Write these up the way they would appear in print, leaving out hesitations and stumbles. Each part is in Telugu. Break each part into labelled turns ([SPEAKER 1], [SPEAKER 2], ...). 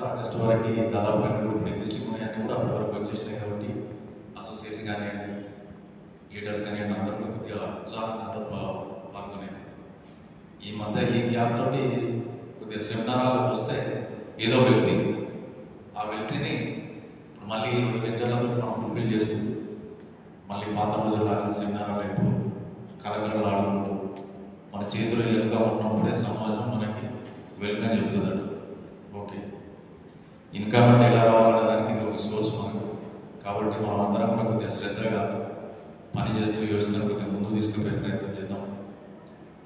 [SPEAKER 1] ఆగస్టు వరకు దాదాపుగా ఇప్పుడు డిస్ట్రిక్ట్ ఉన్నాయని కూడా అప్పటి వరకు వచ్చేసినాయి కాబట్టి అసోసియేట్స్ కానివ్వండి, లీడర్స్ కానివ్వండి, అందరూ కూడా కొద్దిగా ఉత్సాహంగా అందరూ పాల్గొనేది. ఈ మధ్య ఈ గ్యాప్ తోటి కొద్దిగా సెమినారాలు వస్తే ఏదో వ్యక్తి ఆ వ్యక్తిని మళ్ళీ 2 వెంచర్లతో మనం ఫుల్ఫిల్ చేస్తూ మళ్ళీ పాత రోజులాగా సెమినారాలు వైపు కలకలలు ఆడుకుంటూ మన చేతులు ఎదురుగా ఉన్నప్పుడే సమాజం మనకి వెల్కమ్ చెప్తుందట. ఓకే, ఇన్కమ్ అంటే ఎలా రావాలనే దానికి ఇది ఒక సోర్స్ మనకు. కాబట్టి మనం అందరం కూడా కొద్దిగా శ్రద్ధగా పని చేస్తూ వ్యవస్థను కొద్దిగా ముందుకు తీసుకుపోయే ప్రయత్నం చేద్దాం.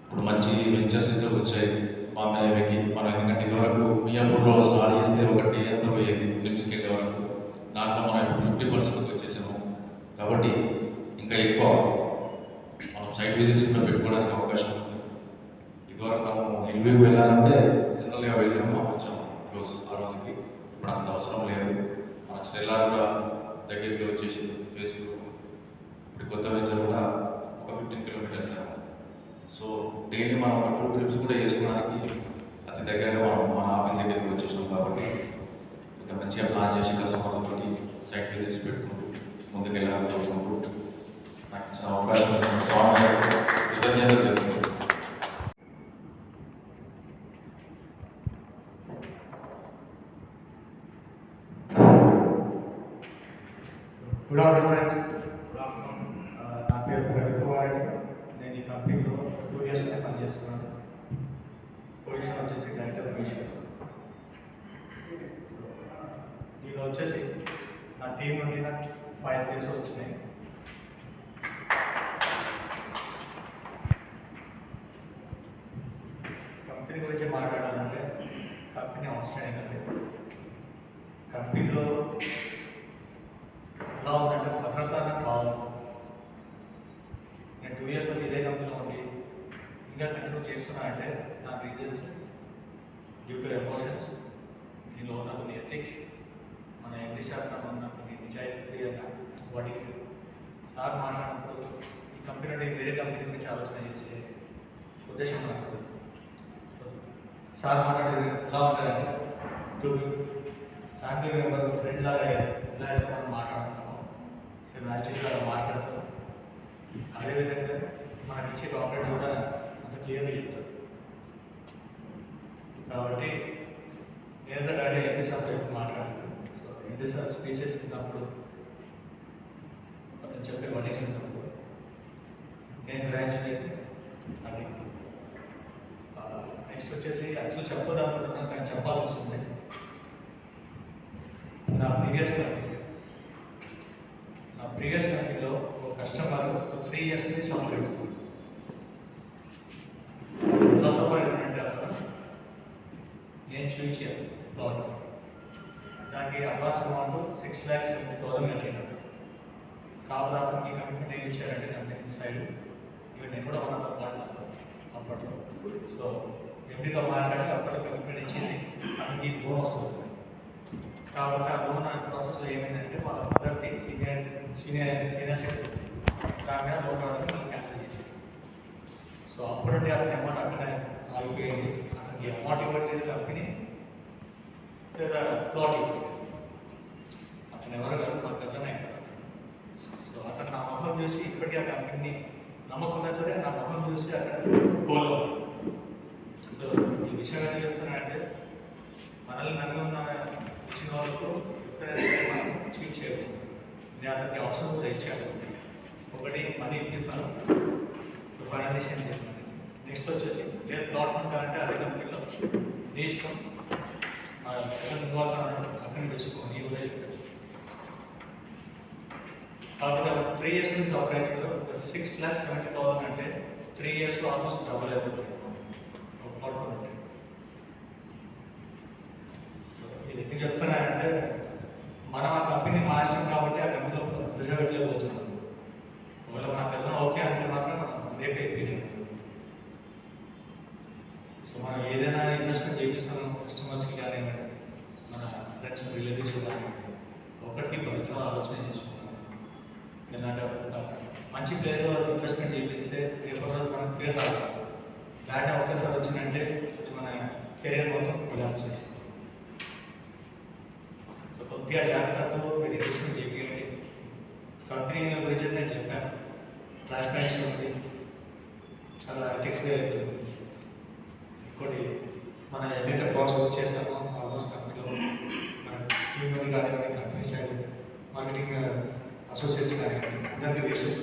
[SPEAKER 1] ఇప్పుడు మంచి వెంచర్స్ ఇద్దరు వచ్చాయి బాంబే హైవేకి. మనం ఎందుకంటే ఇదివరకు మియాపూర్లో స్టార్ట్ చేస్తే ఒకటి ఎంత పోయేది నిమ్స్కి వెళ్ళే వరకు, దాంట్లో మనం ఇప్పుడు 50% వచ్చేసాము. కాబట్టి ఇంకా ఎక్కువ మనం సైట్ విజిట్స్ కూడా పెట్టుకోవడానికి అవకాశం ఉంది. ఇదివరకు మనం ఎల్వీకి వెళ్ళాలంటే జనరల్గా వెళ్ళాము వచ్చాము క్లోజ్ ఆ రోజుకి. ఇప్పుడు అంత అవసరం లేదు. మన స్టెల్లార్ కూడా దగ్గరికి వచ్చేసి ఫేస్బుక్ ఇప్పుడు కొత్త వెంచర్ కూడా ఒక 15 కిలోమీటర్స్. సో డైలీ మనం ఒక 2 ట్రిప్స్ కూడా వేసుకోవడానికి అతి దగ్గరగా మనం మన ఆఫీస్ దగ్గరికి వచ్చేసాం. కాబట్టి ఇంత మంచిగా ప్లాన్ చేసి కస్టమర్లతో సైట్ విజిట్స్ పెట్టుకుంటూ ముందుకు వెళ్ళాలని కోరుకుంటూ నాకు ఇచ్చిన అవకాశం స్వామి కృతజ్ఞతలు తెలుపుకుంటూ.
[SPEAKER 2] Good afternoon. నా పేరు ప్రవీణ్ కుమార్ రెడ్డి. నేను ఈ కంపెనీలో 2 ఇయర్స్గా పనిచేస్తున్నాను. పొజిషన్ వచ్చేసి డైరెక్టర్ మిషన్. నేను వచ్చేసి నా టీం నుండి నాకు 5 సేల్స్ వచ్చినాయి. కంపెనీ గురించి మాట్లాడాలంటే కంపెనీ అవుట్స్టాండింగ్ అండి. కంపెనీలో ఎలా ఉందంటే భద్రత అనేది బాగుంది. నేను 2 ఇయర్స్ నుండి ఇదే కంపెనీలో ఉండి ఇంకా కంటిన్యూ చేస్తున్నా అంటే నా రీజన్స్ డ్యూ టు ఎమోషన్స్, దీనిలో ఉన్న కొన్ని ఎథిక్స్, మన ఎండి శాతం ఉన్న కొన్ని నిజాయితీ అన్న బాడీస్. సార్ మాట్లాడినప్పుడు ఈ కంపెనీ నుండి వేరే కంపెనీ గురించి ఆలోచన చేసే ఉద్దేశం నాకు. సార్ మాట్లాడేది ఎలా ఉంటారంటే ఫ్యామిలీ మెంబర్ ఫ్రెండ్ లాగా ఎలా అయితే మనం మాట్లాడుతామో సేమ్ యాక్టివ్స్ లాగా మాట్లాడతాం. అదేవిధంగా మనకి ఇచ్చే కాంప్లైంట్ కూడా అంత క్లియర్గా చెప్తారు. కాబట్టి నేను డాడీ ఎంపీ సార్తో ఎక్కువ మాట్లాడతాను. సో ఎంపీ సార్ స్పీచెస్ ఉన్నప్పుడు అతను చెప్పే వర్డింగ్స్ ఉన్నప్పుడు నేను గ్రహించలేదు. అది నెక్స్ట్ వచ్చేసి యాక్చువల్ చెప్పదనుకుంటున్నాను కానీ చెప్పాల్సి వస్తుంది. నా ప్రీవియస్ కంపెనీలో ఒక కస్టమర్ 3 ఇయర్స్ నుంచి సఫర్ అవుతుంది. ఎలా సఫర్ అవుతుందంటే అతను నేను చూపించాను ప్లాట్, దానికి అడ్వాన్స్ అమౌంట్ 6,70,000 కట్టినాను. కాబట్టి అతనికి ఈ కంపెనీ ఏం ఇచ్చారంటే కంపెనీ సైడ్ ఇవి నేను కూడా మన మాట్లాడతాను అప్పట్లో. సో ఎంపీతో మాట్లాడి అప్పట్లో కంపెనీ ఇచ్చింది అతనికి లోన్ వస్తుంది. కాబట్టి ఆ లోన్ ప్రాసెస్లో ఏమైందంటే వాళ్ళ మదర్కి సీనియర్ సెక్టర్ దాని మీద లోన్ రాదని మనం క్యాన్సిల్ చేసి. సో అప్పటి నుండి అతని అమౌంట్ అక్కడ ఆగిపోయింది. అతనికి అమౌంట్ ఇవ్వట్లేదు కంపెనీ, లేదా ప్లాట్ ఇవ్వట్లేదు. అతను ఎవరు కాదు, మా కజన్ అయ్యి కదా. సో అతను నా మొహం చూసి ఇప్పటికీ ఆ కంపెనీని నమ్మకుండా సరే నా మొహం చూసి అక్కడ గోల్లో. సో ఈ విషయం ఏం చెప్తున్నానంటే మనల్ని నమ్మి ఉన్న ఇచ్చిన వాళ్ళకు ఎప్పుడైతే మనం చీట్ చేయవచ్చు. నేను అతనికి అవసరం కూడా ఇచ్చాను. ఒకటి మనీ ఇప్పిస్తాను, ఫైనల్ డిసిషన్ చెప్పాను. నెక్స్ట్ వచ్చేసి లేదు ప్లాట్ ఉంటారంటే అదే కంపెనీలో నీ ఇష్టం ఇన్వాల్వ్ అన్నాడు అక్కడిని తెలుసుకోండి ఈ ఉదయం చెప్పారు. కాకపోతే 3 ఇయర్స్ నుంచి సఫర్ అవుతుందో 6,70,000 అంటే 3 ఇయర్స్లో ఆల్మోస్ట్ డబుల్ అయిపోతుంది పడుకుంటే. సో ఇది ఎందుకు చెప్తున్నానంటే మనం ఆ కంపెనీ మార్చాం కాబట్టి ఆ కంపెనీలో రిజర్వ్ వెళ్ళిపోతున్నాం. ఒకవేళ మన కజిన్ ఓకే అంటే మాత్రం మనం రేపే ఎక్కించాం. సో మనం ఏదైనా ఇన్వెస్ట్మెంట్ చేపిస్తున్నాం కస్టమర్స్కి కానివ్వండి, మన ఫ్రెండ్స్ రిలేటివ్స్ కానివ్వండి, 1కి 10 సార్లు ఆలోచన చేసుకుంటాం. ఎందుకంటే ఒక మంచి ప్లేస్లో ఇన్వెస్ట్మెంట్ చేపిస్తే రేపు రోజు మనకు పేరు రాదు. బ్యాడ్ ఒక్కసారి వచ్చిందంటే అది మన కెరీర్ మొత్తం కొలాప్స్ చేస్తుంది. కొద్దిగా జాగ్రత్తతో మీరు ఇన్వెస్ట్మెంట్ చేయండి. కంపెనీ గురించి నేను చెప్పాను, ట్రాన్స్పరెన్సీ ఉంది, చాలా ఎథిక్స్గా వెళ్తుంది. ఇంకోటి మనం ఏదైతే ప్రాసెస్ వర్క్ చేస్తామో ఆల్మోస్ట్ కంపెనీలో మన టీమ్ కానివ్వండి, కంపెనీ సైడ్ మార్కెటింగ్ అసోసియేట్స్ కానివ్వండి, అందరికీ రేషియోస్